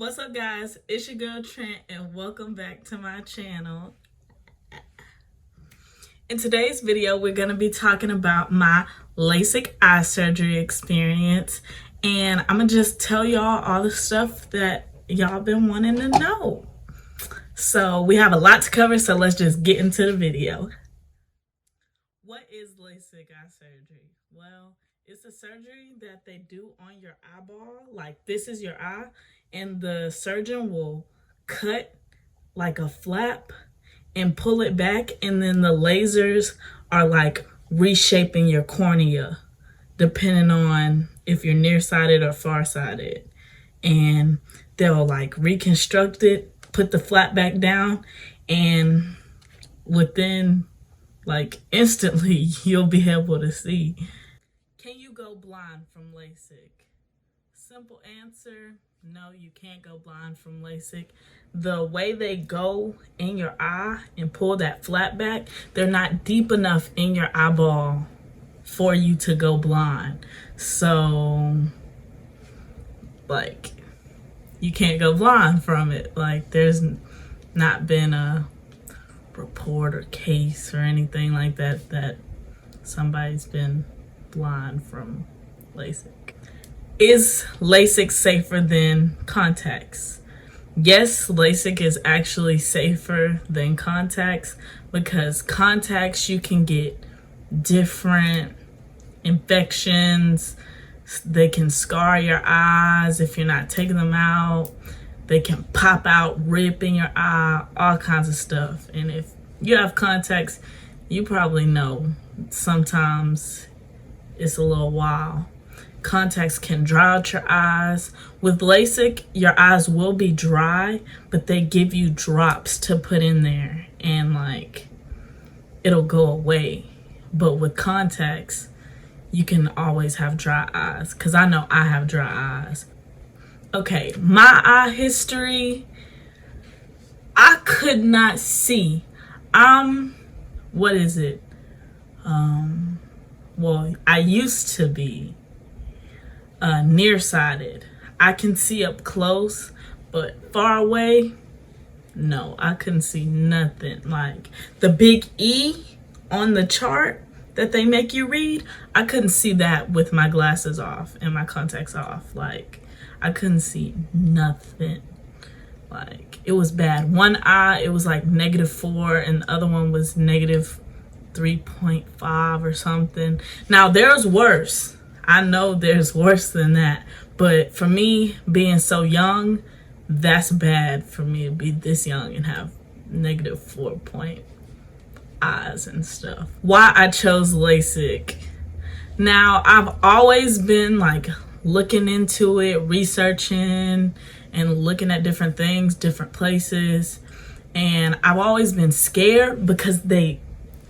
What's up, guys? It's your girl Trent, and welcome back to my channel. In today's video, we're going to be talking about my Lasik eye surgery experience, and I'm going to just tell y'all all the stuff that y'all been wanting to know. So we have a lot to cover, so let's just get into the video. What is Lasik eye surgery? Well, it's a surgery that they do on your eyeball. Like, this is your eye, and the surgeon will cut like a flap and pull it back, and then the lasers are like reshaping your cornea depending on if you're nearsighted or farsighted. And they'll like reconstruct it, put the flap back down, and within like instantly you'll be able to see. Can you go blind from Lasik? Simple answer, no, you can't go blind from Lasik. The way they go in your eye and pull that flap back, they're not deep enough in your eyeball for you to go blind. So, like, you can't go blind from it. Like, there's not been a report or case or anything like that that somebody's been blind from Lasik. Is Lasik safer than contacts? Yes, Lasik is actually safer than contacts because contacts, you can get different infections. They can scar your eyes if you're not taking them out. They can pop out, rip in your eye, all kinds of stuff. And if you have contacts, you probably know sometimes it's a little while. Contacts can dry out your eyes. With Lasik, your eyes will be dry, but they give you drops to put in there and like it'll go away. But with contacts, you can always have dry eyes, because I know I have dry eyes. Okay, my eye history, I could not see. What is it? Well, I used to be nearsighted. I can see up close, but far away, no, I couldn't see nothing. Like the big E on the chart that they make you read, I couldn't see that with my glasses off and my contacts off. Like, I couldn't see nothing. Like, it was bad. One eye, it was like -4, and the other one was -3.5 or something. Now, there's worse. I know there's worse than that. But for me, being so young, that's bad for me to be this young and have -4 point eyes and stuff. Why I chose Lasik. Now, I've always been like looking into it, researching and looking at different things, different places. And I've always been scared because they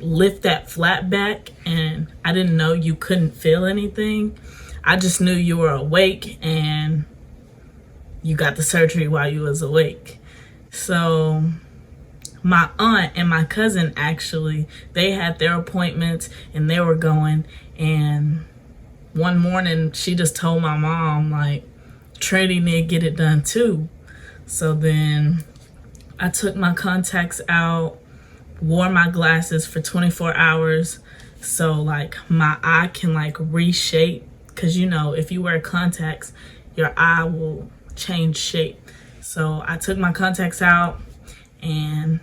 lift that flap back, and I didn't know you couldn't feel anything. I just knew you were awake and you got the surgery while you was awake. So my aunt and my cousin, actually, they had their appointments and they were going, and one morning she just told my mom, like, Trinity need to get it done too. So then I took my contacts out, wore my glasses for 24 hours so like my eye can like reshape, because you know, if you wear contacts, your eye will change shape. So I took my contacts out, and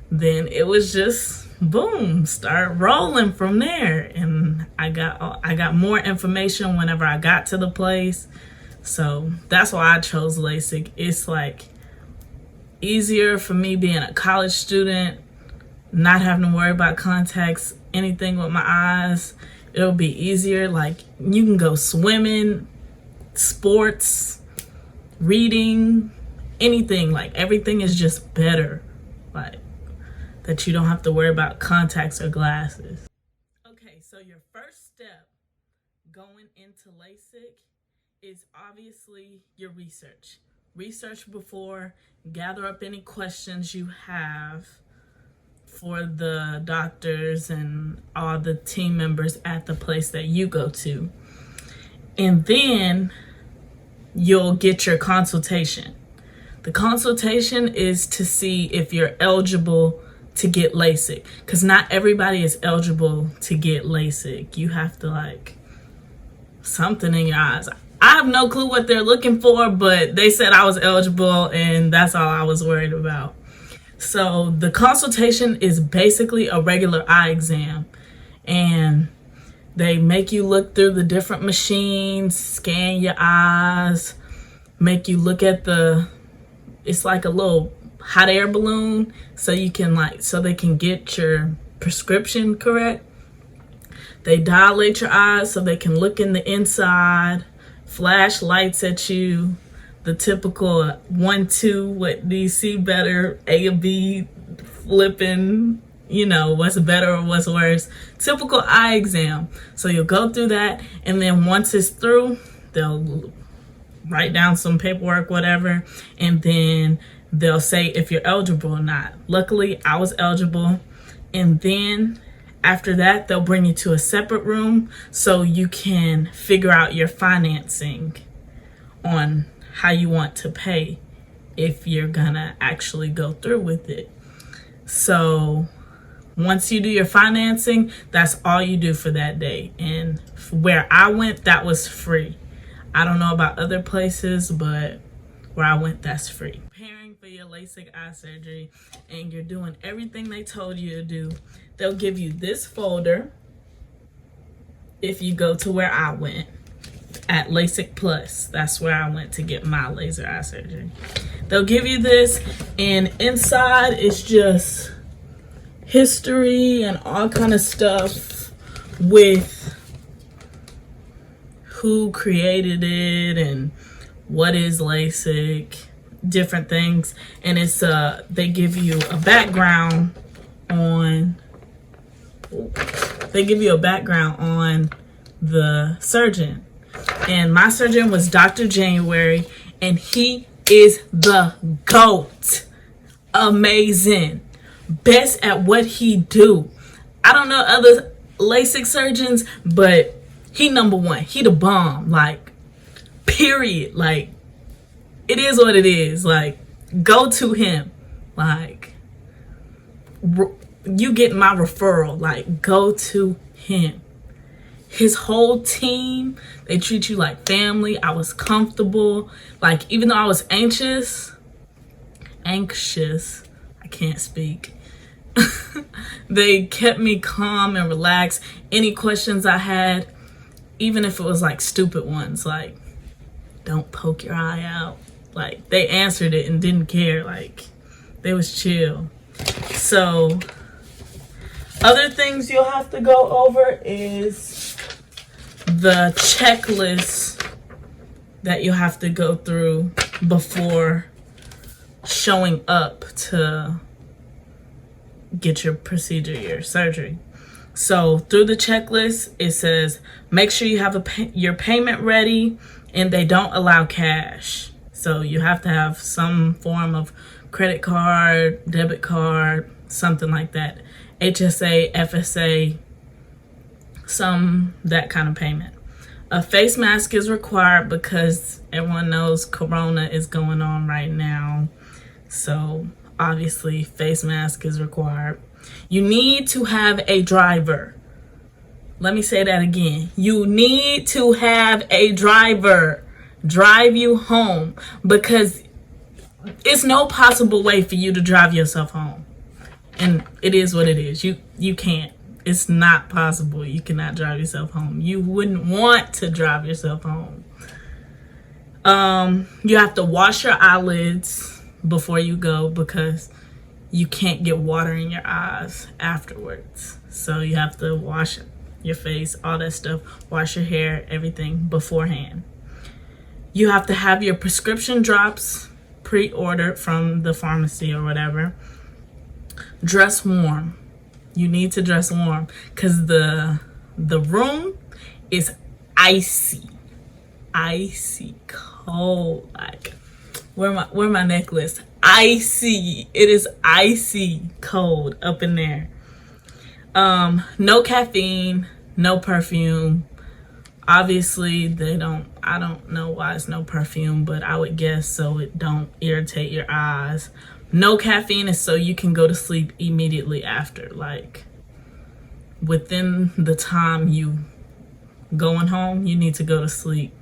then it was just boom, start rolling from there. And I got more information whenever I got to the place. So that's why I chose Lasik. It's like easier for me being a college student, not having to worry about contacts, anything with my eyes. It'll be easier. Like, you can go swimming, sports, reading, anything. Like, everything is just better. Like, that you don't have to worry about contacts or glasses. Okay, so your first step going into Lasik is obviously your research. Research before, gather up any questions you have for the doctors and all the team members at the place that you go to. And then you'll get your consultation. The consultation is to see if you're eligible to get LASIK, because not everybody is eligible to get LASIK. You have to like something in your eyes. I have no clue what they're looking for, but they said I was eligible, and that's all I was worried about. So the consultation is basically a regular eye exam, and they make you look through the different machines, scan your eyes, make you look at it's like a little hot air balloon, so you can so they can get your prescription correct. They dilate your eyes so they can look in the inside, flash lights at you, the typical 1, 2, what do you see better, A or B, flipping, what's better or what's worse. Typical eye exam. So you'll go through that, and then once it's through, they'll write down some paperwork, whatever, and then they'll say if you're eligible or not. Luckily, I was eligible. And then after that, they'll bring you to a separate room so you can figure out your financing on how you want to pay if you're gonna actually go through with it. So once you do your financing, that's all you do for that day. And where I went, that was free. I don't know about other places, but where I went, that's free. Preparing for your LASIK eye surgery, and you're doing everything they told you to do. They'll give you this folder if you go to where I went at LASIK Plus. That's where I went to get my laser eye surgery. They'll give you this, and inside it's just history and all kind of stuff with who created it and what is LASIK, different things. And it's they give you a background on the surgeon. And my surgeon was Dr. January, and he is the GOAT. Amazing. Best at what he do. I don't know other LASIK surgeons, but he number one. He the bomb. Like, period. Like, it is what it is. Like, go to him. Like, you get my referral. Like, go to him. His whole team, they treat you like family. I was comfortable. Like, even though I was anxious, I can't speak. They kept me calm and relaxed. Any questions I had, even if it was like stupid ones, like, don't poke your eye out. Like, they answered it and didn't care. Like, they was chill. So, other things you'll have to go over is the checklist that you'll have to go through before showing up to get your procedure, your surgery. So through the checklist, it says make sure you have your payment ready, and they don't allow cash. So you have to have some form of credit card, debit card, something like that. HSA, FSA, that kind of payment. A face mask is required because everyone knows Corona is going on right now. So obviously face mask is required. You need to have a driver. Let me say that again. You need to have a driver drive you home, because it's no possible way for you to drive yourself home. And it is what it is. You can't. It's not possible. You cannot drive yourself home. You wouldn't want to drive yourself home. You have to wash your eyelids before you go, because you can't get water in your eyes afterwards. So you have to wash your face, all that stuff, wash your hair, everything beforehand. You have to have your prescription drops pre-ordered from the pharmacy or whatever. Dress warm. You need to dress warm, because the room is icy cold. Like, where my necklace? Icy. It is icy cold up in there. No caffeine, no perfume. Obviously, I don't know why it's no perfume, but I would guess so it don't irritate your eyes. No caffeine is so you can go to sleep immediately after, like within the time you going home, you need to go to sleep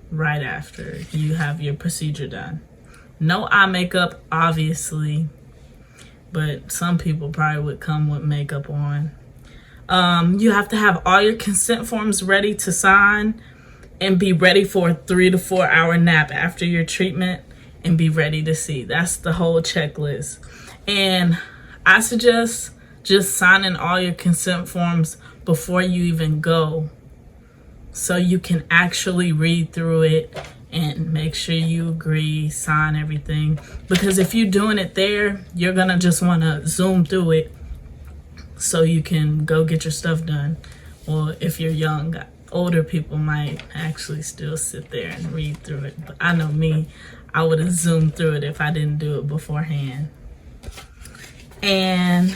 right after you have your procedure done. No eye makeup, obviously, but some people probably would come with makeup on. You have to have all your consent forms ready to sign and be ready for a 3 to 4 hour nap after your treatment and be ready to see. That's the whole checklist. And I suggest just signing all your consent forms before you even go, so you can actually read through it and make sure you agree, sign everything. Because if you're doing it there, you're gonna just wanna zoom through it so you can go get your stuff done. Or if you're young, older people might actually still sit there and read through it. But I know me, I would have zoomed through it if I didn't do it beforehand. And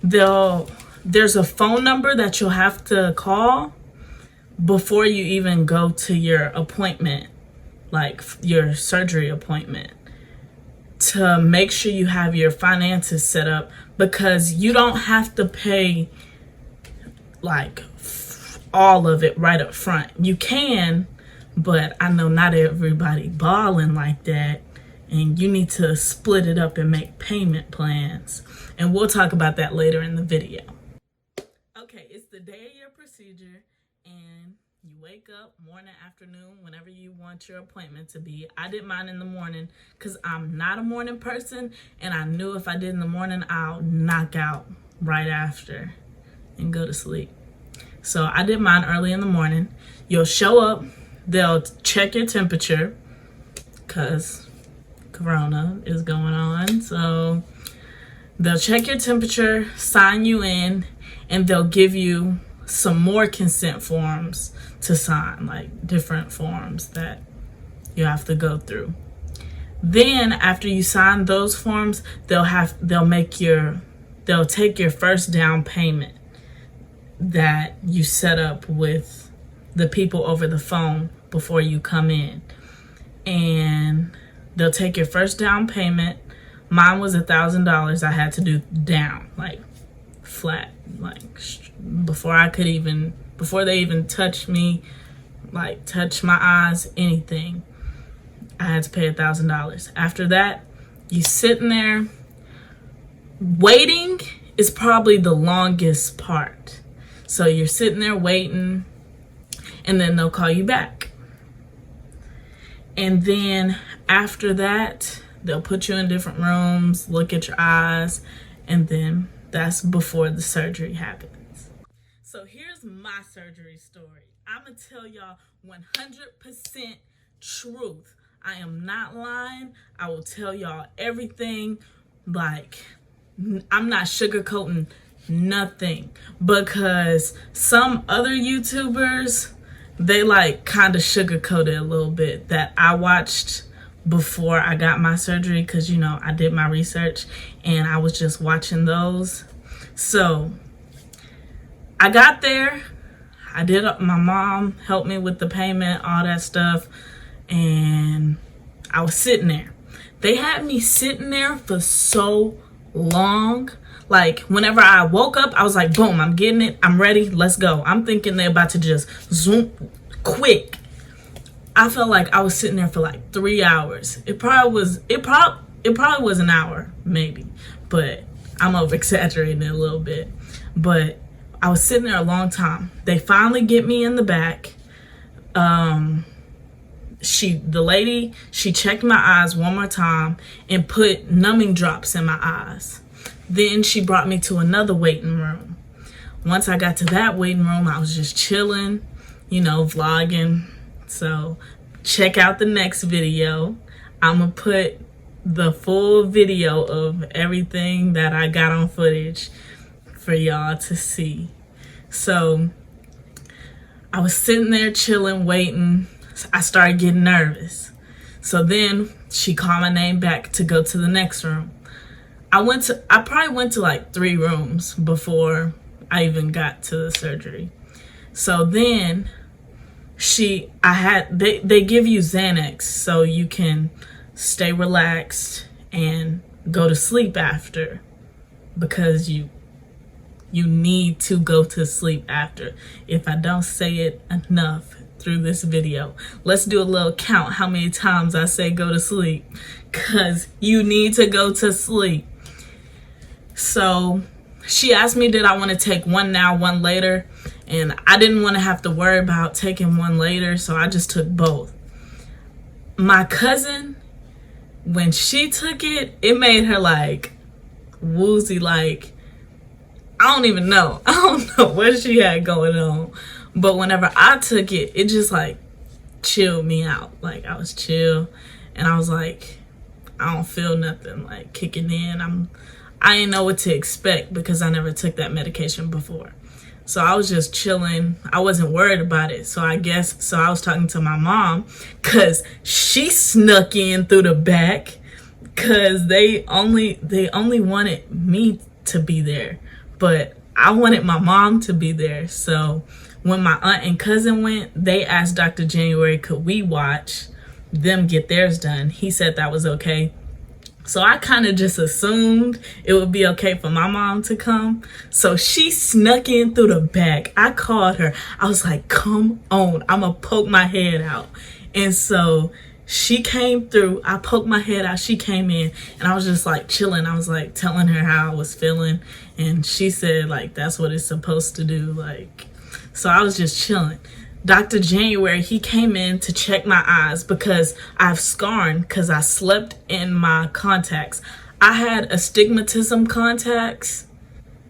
there's a phone number that you'll have to call before you even go to your appointment, like your surgery appointment, to make sure you have your finances set up, because you don't have to pay like all of it right up front. You can, but I know not everybody balling like that, and you need to split it up and make payment plans. And we'll talk about that later in the video. Okay, it's the day of your procedure, and you wake up morning, afternoon, whenever you want your appointment to be. I did mine in the morning because I'm not a morning person, and I knew if I did in the morning, I'll knock out right after and go to sleep. So I did mine early in the morning. You'll show up, they'll check your temperature because Corona is going on. So they'll check your temperature, sign you in, and they'll give you some more consent forms to sign, like different forms that you have to go through. Then after you sign those forms, they'll take your first down payment that you set up with the people over the phone before you come in. And they'll take your first down payment. Mine was $1,000. I had to do down, like flat, like before they even touch me, like touch my eyes, anything, I had to pay $1,000. After that, you sitting there. Waiting is probably the longest part. So you're sitting there waiting, and then they'll call you back. And then after that, they'll put you in different rooms, look at your eyes, and then that's before the surgery happens. So here's my surgery story. I'm gonna tell y'all 100% truth. I am not lying. I will tell y'all everything. Like, I'm not sugarcoating nothing, because some other YouTubers, they like kind of sugarcoat it a little bit, that I watched before I got my surgery, because you know I did my research and I was just watching those. So I got there, my mom helped me with the payment, all that stuff, and I was sitting there. They had me sitting there for so long. Like, whenever I woke up, I was like, boom, I'm getting it, I'm ready, let's go. I'm thinking they're about to just zoom quick. I felt like I was sitting there for like 3 hours. It probably was an hour, maybe, but I'm over exaggerating it a little bit. But I was sitting there a long time. They finally get me in the back. The lady checked my eyes one more time and put numbing drops in my eyes. Then she brought me to another waiting room. Once I got to that waiting room, I was just chilling, you know, vlogging. So check out the next video. I'm gonna put the full video of everything that I got on footage for y'all to see. So I was sitting there chilling, waiting. I started getting nervous. So then she called my name back to go to the next room. I probably went to like 3 rooms before I even got to the surgery. So then they give you Xanax so you can stay relaxed and go to sleep after, because you need to go to sleep after. If I don't say it enough through this video, let's do a little count how many times I say go to sleep, because you need to go to sleep. So she asked me, did I want to take one now, one later? And I didn't want to have to worry about taking one later, so I just took both. My cousin, when she took it, it made her like woozy, like, I don't even know. I don't know what she had going on. But whenever I took it, it just like chilled me out. Like, I was chill and I was like, I don't feel nothing like kicking in. I didn't know what to expect because I never took that medication before. So I was just chilling. I wasn't worried about it. So I was talking to my mom, because she snuck in through the back, because they only wanted me to be there, but I wanted my mom to be there. So when my aunt and cousin went, they asked Dr. January, could we watch them get theirs done? He said that was okay. So I kind of just assumed it would be okay for my mom to come. So she snuck in through the back. I called her. I was like, come on, I'm going to poke my head out. And so she came through. I poked my head out. She came in and I was just like chilling. I was like telling her how I was feeling. And she said like, that's what it's supposed to do. Like, so I was just chilling. Dr. January, he came in to check my eyes because I have scarring because I slept in my contacts. I had astigmatism contacts,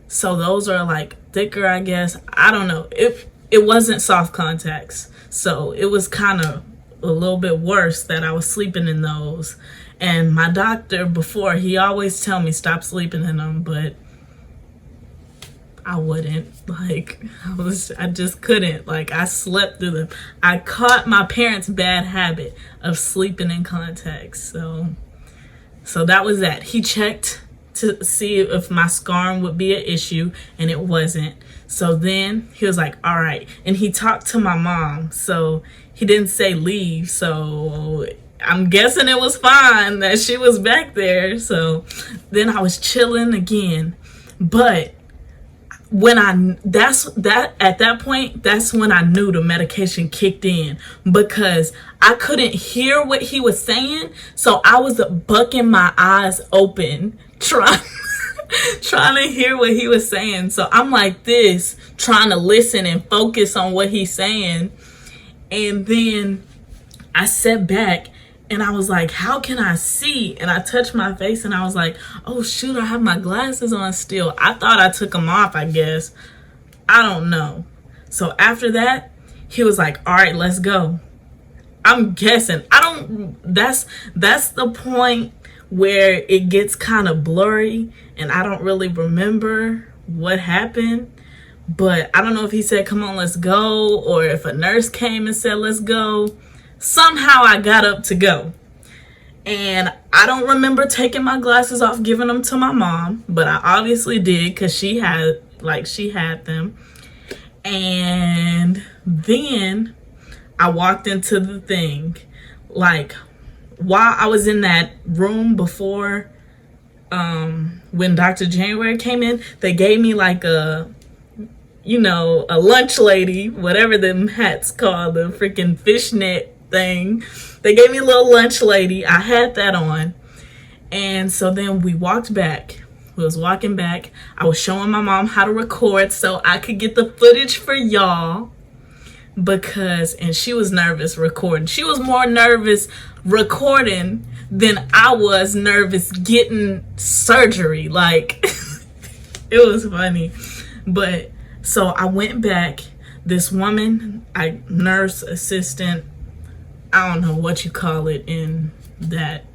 so those are like thicker, I guess. I don't know. It wasn't soft contacts, so it was kind of a little bit worse that I was sleeping in those. And my doctor before, he always tell me stop sleeping in them, but I wouldn't. Like, I just couldn't. Like, I slept through them. I caught my parents' bad habit of sleeping in contacts. So that was that. He checked to see if my scarring would be an issue, and it wasn't. So then he was like, all right. And he talked to my mom. So he didn't say leave. So I'm guessing it was fine that she was back there. So then I was chilling again. But at that point, that's when I knew the medication kicked in, because I couldn't hear what he was saying. So I was bucking my eyes open, trying to hear what he was saying. So I'm like this, trying to listen and focus on what he's saying. And then I sat back and I was like, how can I see? And I touched my face and I was like, oh shoot, I have my glasses on still. I thought I took them off, I guess. I don't know. So after that, he was like, all right, let's go. I'm guessing. That's the point where it gets kind of blurry and I don't really remember what happened. But I don't know if he said, come on, let's go, or if a nurse came and said, let's go. Somehow I got up to go. And I don't remember taking my glasses off, giving them to my mom, but I obviously did because she had them. And then I walked into the thing. Like, while I was in that room before, when Dr. January came in, they gave me like a lunch lady, whatever them hats called, the freaking fishnet thing. They gave me a little lunch lady. I had that on. And so then we walked back. We was walking back. I was showing my mom how to record so I could get the footage for y'all. And she was nervous recording. She was more nervous recording than I was nervous getting surgery. Like, it was funny. But so I went back. This woman, nurse assistant, I don't know what you call it in that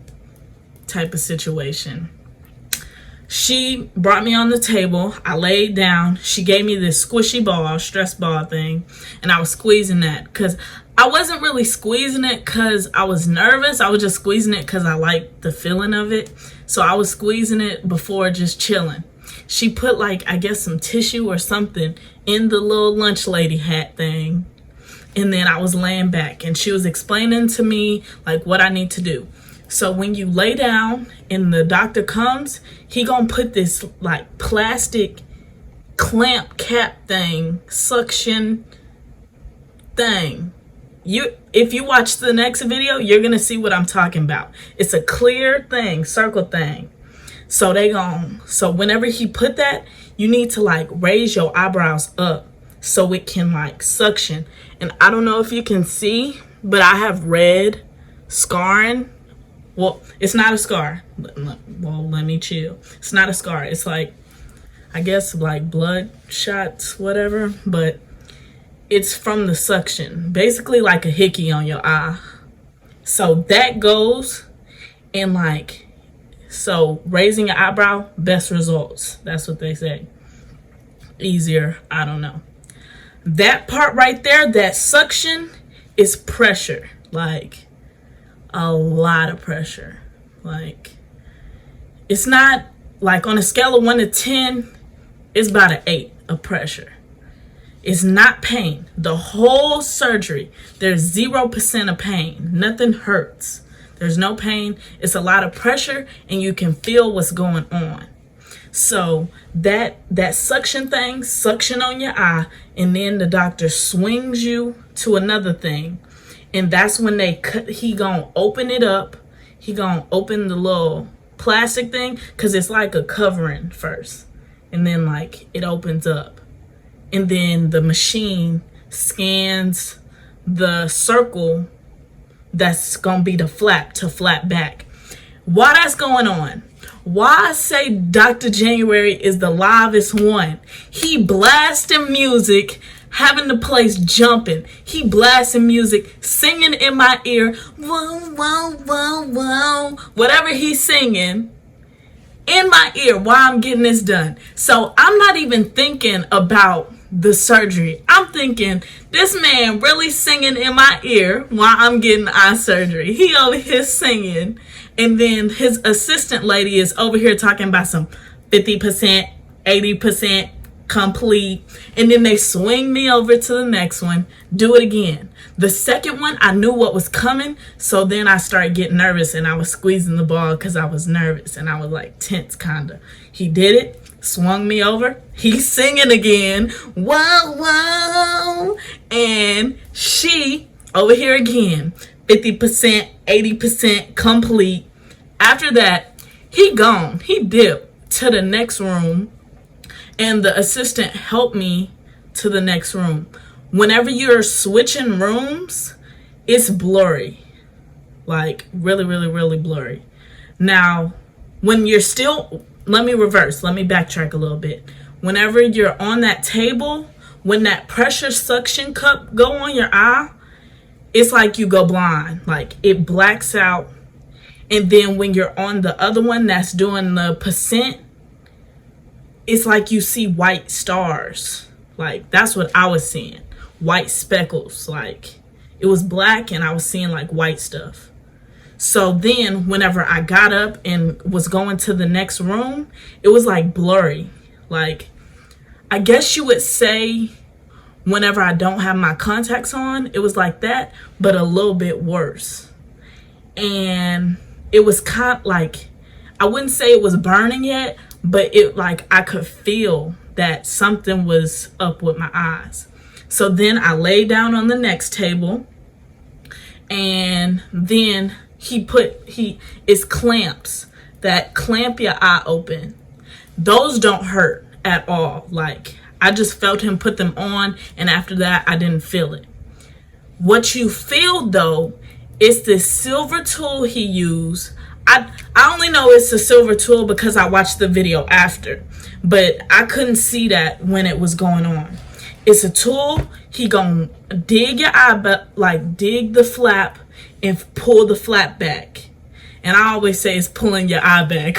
type of situation. She brought me on the table. I laid down. She gave me this squishy ball, stress ball thing, and I was squeezing that because I wasn't really squeezing it because I was nervous. I was just squeezing it because I liked the feeling of it. So I was squeezing it before just chilling. She put like, I guess some tissue or something in the little lunch lady hat thing. and then I was laying back, and she was explaining to me like what I need to do. So when you lay down and the doctor comes, he gonna put this like plastic clamp cap thing, suction thing. If you watch the next video, you're gonna see what I'm talking about. It's a clear thing, circle thing. So so whenever he put that, you need to like raise your eyebrows up so it can like suction. And I don't know if you can see, but I have red scarring. Well, it's not a scar. Well, let me chill. It's not a scar. It's like, I guess like blood shots, whatever, but it's from the suction. Basically like a hickey on your eye. So that goes, and like, so raising your eyebrow, best results. That's what they say. Easier, I don't know. That part right there, that suction, is pressure. Like a lot of pressure. Like, it's not like on a scale of 1 to 10, it's about an 8 of pressure. It's not pain. The whole surgery, there's 0% of pain. Nothing hurts. There's no pain. It's a lot of pressure, and you can feel what's going on. So that suction thing, suction on your eye, and then the doctor swings you to another thing. And that's when he gonna open it up. He gonna open the little plastic thing, because it's like a covering first. And then like it opens up. And then the machine scans the circle that's gonna be the flap to flap back. While that's going on, why I say Dr. January is the livest one. He blasting music, having the place jumping. He blasting music, singing in my ear, whoa, whoa, whoa, whoa. Whatever he's singing in my ear while I'm getting this done. So I'm not even thinking about the surgery. I'm thinking, this man really singing in my ear while I'm getting eye surgery. He over here singing, and then his assistant lady is over here talking about some 50%, 80% complete, and then they swing me over to the next one, do it again. The second one, I knew what was coming, so then I started getting nervous, and I was squeezing the ball because I was nervous, and I was like tense kinda. He did it, swung me over, he's singing again, whoa, whoa, and she over here again, 50%, 80% complete. After that, he gone, he dipped to the next room, and the assistant helped me to the next room. Whenever you're switching rooms, it's blurry, like really, really, really blurry. Now, when you're still, let me backtrack a little bit. Whenever you're on that table, when that pressure suction cup go on your eye, it's like you go blind, like it blacks out. And then when you're on the other one that's doing the percent, it's like you see white stars. Like that's what I was seeing, white speckles. Like it was black and I was seeing like white stuff. So then whenever I got up and was going to the next room, it was like blurry. Like, I guess you would say whenever I don't have my contacts on, it was like that, but a little bit worse. And it was kind of like, I wouldn't say it was burning yet, but it like I could feel that something was up with my eyes. So then I lay down on the next table, and then it's clamps that clamp your eye open. Those don't hurt at all. Like I just felt him put them on, and after that I didn't feel it. What you feel though is this silver tool he used. I only know it's a silver tool because I watched the video after, but I couldn't see that when it was going on. It's a tool. He gonna dig your eye, but like dig the flap and pull the flap back. And I always say it's pulling your eye back,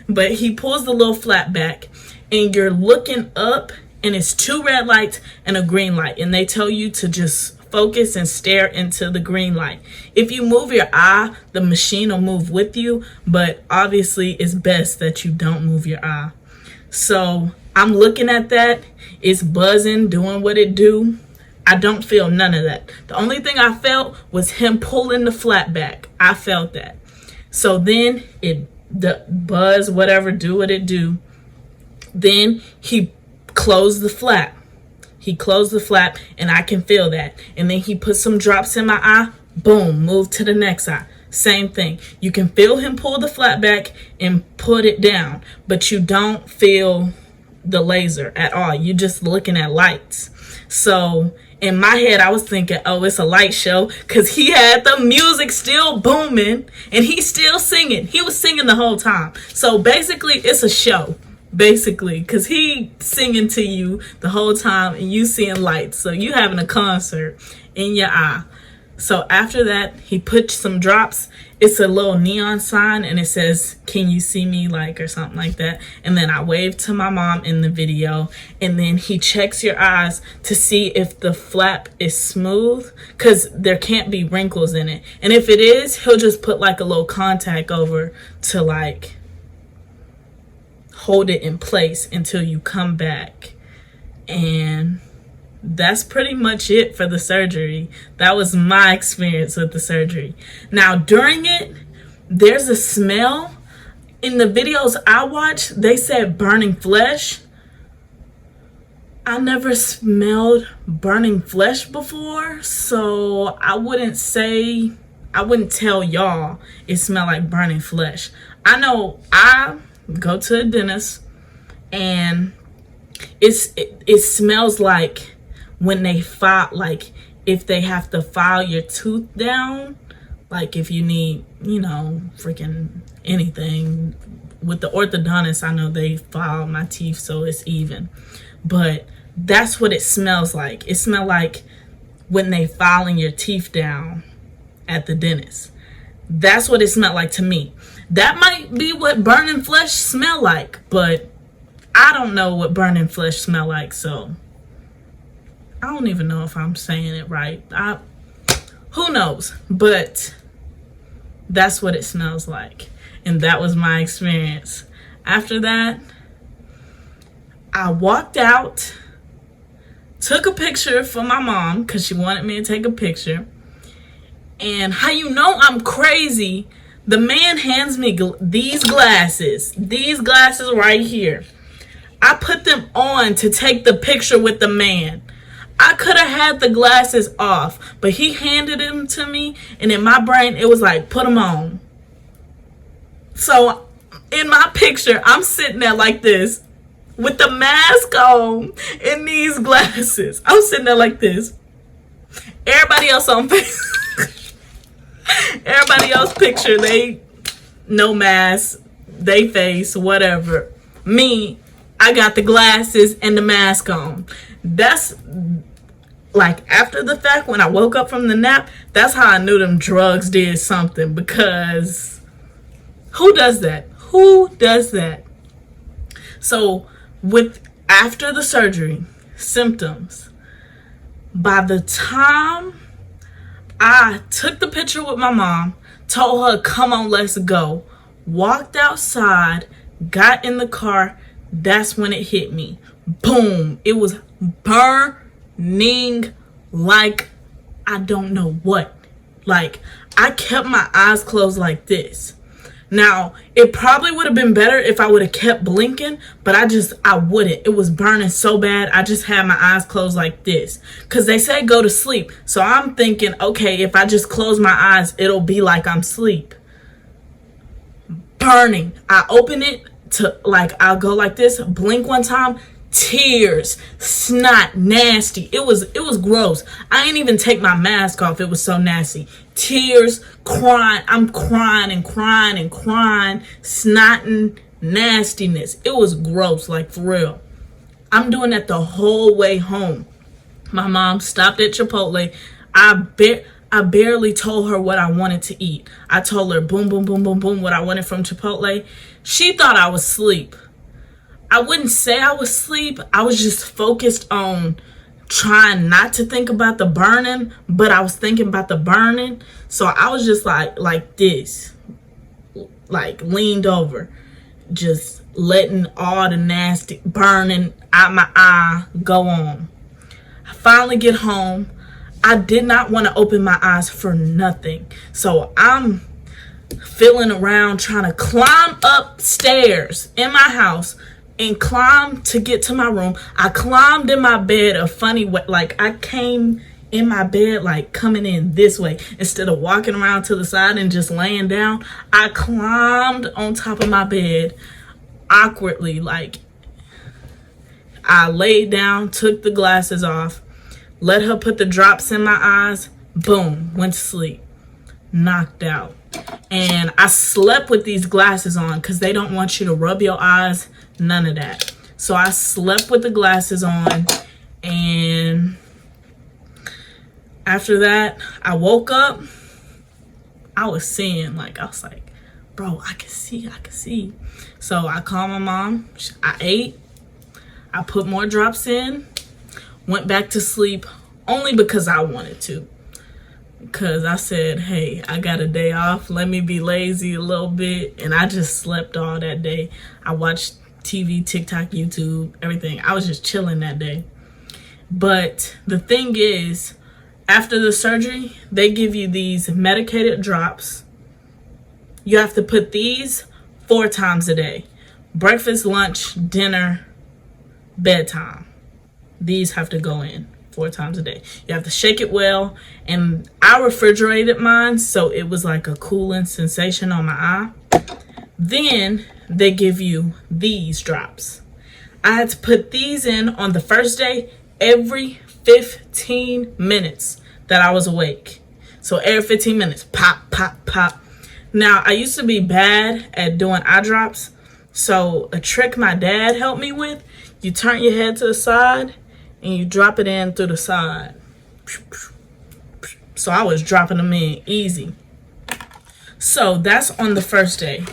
but he pulls the little flap back, and you're looking up, and it's 2 red lights and a green light, and they tell you to just focus and stare into the green light. If you move your eye, the machine will move with you, but obviously it's best that you don't move your eye. So I'm looking at that. It's buzzing, doing what it do. I don't feel none of that. The only thing I felt was him pulling the flap back. I felt that. So then the buzz, whatever, do what it do. Then he closed the flap. He closed the flap and I can feel that. And then he put some drops in my eye. Boom, move to the next eye. Same thing. You can feel him pull the flap back and put it down, but you don't feel the laser at all. You're just looking at lights. So in my head, I was thinking, oh, it's a light show, because he had the music still booming and he's still singing. He was singing the whole time. So basically, it's a show, basically, because he singing to you the whole time and you seeing lights. So you having a concert in your eye. So after that, he put some drops. It's a little neon sign and it says, can you see me, like, or something like that. And then I waved to my mom in the video. And then he checks your eyes to see if the flap is smooth, because there can't be wrinkles in it. And if it is, he'll just put like a little contact over to like hold it in place until you come back. And that's pretty much it for the surgery. That was my experience with the surgery. Now, during it, there's a smell. In the videos I watched, they said burning flesh. I never smelled burning flesh before, so I wouldn't tell y'all it smelled like burning flesh. I know I go to a dentist and it smells like when they file, like if they have to file your tooth down, like if you need, freaking anything. With the orthodontist, I know they file my teeth so it's even. But that's what it smells like. It smells like when they filing your teeth down at the dentist. That's what it smelled like to me. That might be what burning flesh smell like, but I don't know what burning flesh smell like, so I don't even know if I'm saying it right. Who knows? But that's what it smells like. And that was my experience. After that, I walked out, took a picture for my mom because she wanted me to take a picture. And how you know I'm crazy, the man hands me these glasses right here. I put them on to take the picture with the man. I could have had the glasses off, but he handed them to me, and in my brain, it was like, put them on. So in my picture, I'm sitting there like this with the mask on and these glasses. I'm sitting there like this. Everybody else on everybody else picture, they no mask, they face, whatever. Me, I got the glasses and the mask on. That's like after the fact, when I woke up from the nap, that's how I knew them drugs did something, because who does that? Who does that? So after the surgery, symptoms, by the time I took the picture with my mom, told her, come on, let's go, walked outside, got in the car, that's when it hit me. Boom. It was burning like I don't know what. Like, I kept my eyes closed like this. Now, it probably would have been better if I would have kept blinking, but I wouldn't. It was burning so bad, I just had my eyes closed like this. Because they say go to sleep. So I'm thinking, okay, if I just close my eyes, it'll be like I'm asleep. Burning. I open it to, like, I'll go like this, blink one time, tears, snot, nasty. It was gross. I didn't even take my mask off. It was so nasty. Tears, crying. I'm crying and crying and crying, snotting, nastiness. It was gross, like, for real. I'm doing that the whole way home. My mom stopped at Chipotle. I barely told her what I wanted to eat. I told her boom, boom, boom, boom, boom, what I wanted from Chipotle. She thought I was asleep. I wouldn't say I was asleep. I was just focused on trying not to think about the burning, but I was thinking about the burning. So I was just like this, like leaned over, just letting all the nasty burning out my eye go on. I Finally get home. I did not want to open my eyes for nothing. So I'm feeling around trying to climb upstairs in my house and climb to get to my room. I climbed in my bed a funny way. Like I came in my bed like coming in this way instead of walking around to the side and just laying down. I climbed on top of my bed awkwardly. Like I laid down, took the glasses off, let her put the drops in my eyes, boom, went to sleep, knocked out. And I slept with these glasses on because they don't want you to rub your eyes, none of that. So I slept with the glasses on, and after that, I woke up. I was seeing, like, I was like, bro, I can see. So I called my mom. I ate. I put more drops in. Went back to sleep only because I wanted to. Because I said, hey, I got a day off. Let me be lazy a little bit. And I just slept all that day. I watched TV, TikTok, YouTube, everything. I was just chilling that day. But the thing is, after the surgery, they give you these medicated drops. You have to put these 4 times a day. Breakfast, lunch, dinner, bedtime. These have to go in 4 times a day. You have to shake it well. And I refrigerated mine, so it was like a cooling sensation on my eye. Then they give you these drops. I had to put these in on the first day every 15 minutes that I was awake. So every 15 minutes, pop, pop, pop. Now, I used to be bad at doing eye drops. So a trick my dad helped me with, you turn your head to the side and you drop it in through the side. So I was dropping them in easy. So that's on the first day.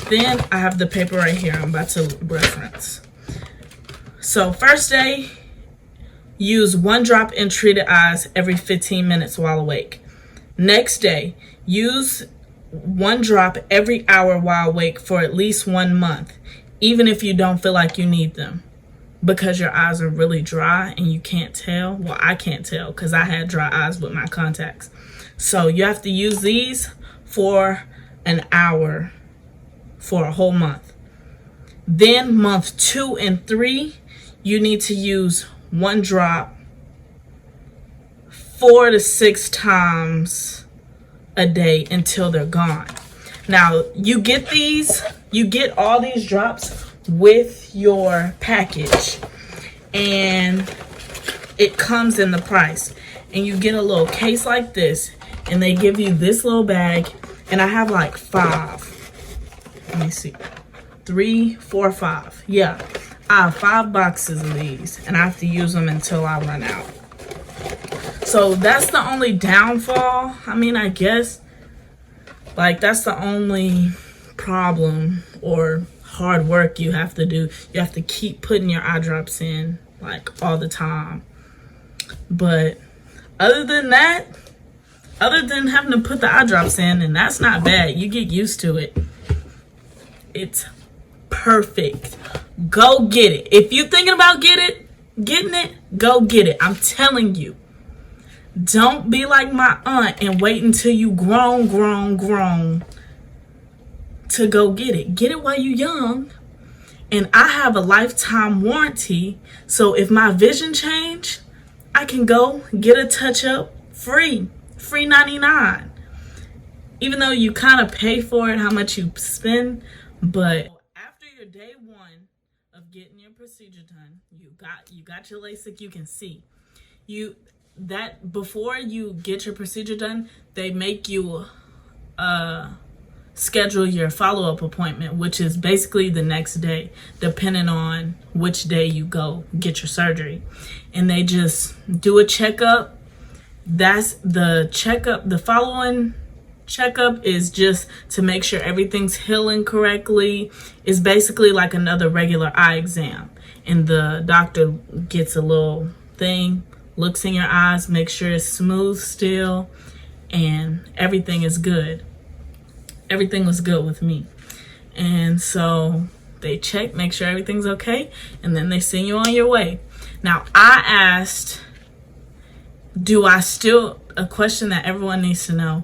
Then I have the paper right here I'm about to reference. So first day, use 1 drop in treated eyes every 15 minutes while awake. Next day, use 1 drop every hour while awake for at least 1 month, even if you don't feel like you need them, because your eyes are really dry and you can't tell. Well, I can't tell because I had dry eyes with my contacts. So you have to use these for an hour for a whole month. Then month 2 and 3, you need to use 1 drop 4 to 6 times a day until they're gone. Now, you get all these drops with your package, and it comes in the price. And you get a little case like this, and they give you this little bag, and I have like 5. Let me see. 3, 4, 5. Yeah. I have 5 boxes of these, and I have to use them until I run out. So that's the only downfall. I mean, I guess, like, that's the only problem or hard work you have to do. You have to keep putting your eye drops in, like, all the time. But other than that, other than having to put the eye drops in, and that's not bad. You get used to it. It's perfect. Go get it. If you're thinking about getting it, go get it. I'm telling you. Don't be like my aunt and wait until you grown to go get it. Get it while you're young. And I have a lifetime warranty. So if my vision change, I can go get a touch-up free 99. Even though you kind of pay for it, how much you spend. But after your day 1 of getting your procedure done, you got your Lasik, you can see. Before you get your procedure done, they make you schedule your follow-up appointment, which is basically the next day, depending on which day you go get your surgery. And they just do a checkup. That's the checkup. The following checkup is just to make sure everything's healing correctly. It's basically like another regular eye exam. And the doctor gets a little thing, looks in your eyes, makes sure it's smooth still, and everything is good. Everything was good with me. And so they check, make sure everything's okay, and then they send you on your way. Now, I asked do I still, a question that everyone needs to know,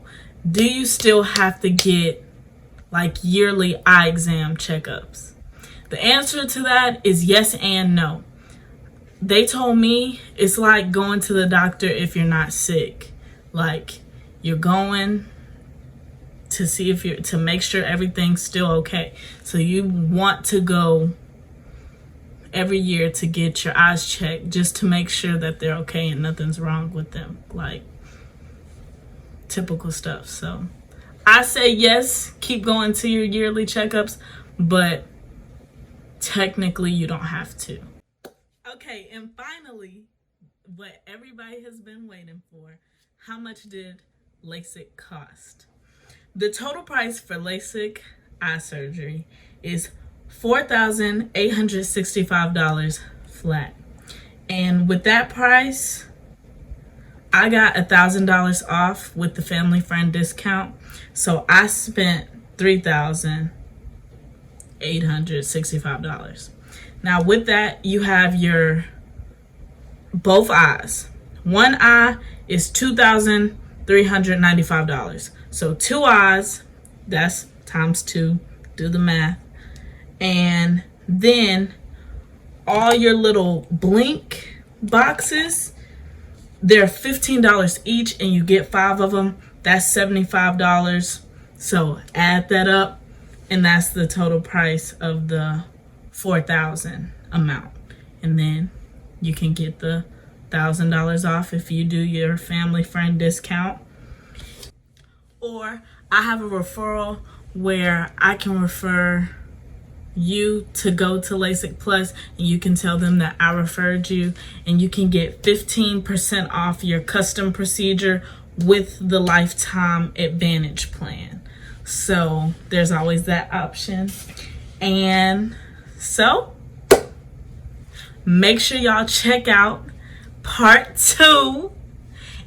do you still have to get like yearly eye exam checkups? The answer to that is yes and no. They told me it's like going to the doctor if you're not sick. Like, you're going to see if you're, to make sure everything's still okay. So you want to go every year to get your eyes checked just to make sure that they're okay and nothing's wrong with them. Like, typical stuff. So I say yes, keep going to your yearly checkups, but technically you don't have to. Okay, and finally, what everybody has been waiting for, how much did LASIK cost? The total price for LASIK eye surgery is $4,865 flat. And with that price, I got $1,000 off with the family friend discount. So I spent $3,865. Now with that, you have your both eyes. One eye is $2,395. So 2 eyes, that's times 2, do the math. And then all your little blink boxes, they're $15 each and you get 5 of them. That's $75. So add that up and that's the total price of the $4,000 amount. And then you can get the $1,000 off if you do your family friend discount. Or I have a referral where I can refer you to go to LASIK Plus, and you can tell them that I referred you, and you can get 15% off your custom procedure with the lifetime advantage plan. So there's always that option. And so make sure y'all check out part 2,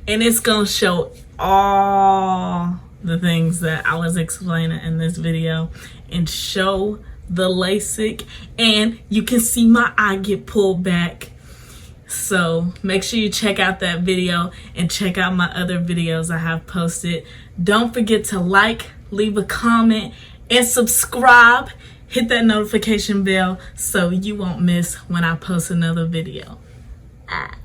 and it's gonna show all the things that I was explaining in this video and show the LASIK, and you can see my eye get pulled back. So make sure you check out that video and check out my other videos I have posted. Don't forget to like, leave a comment, and subscribe. Hit that notification bell so you won't miss when I post another video.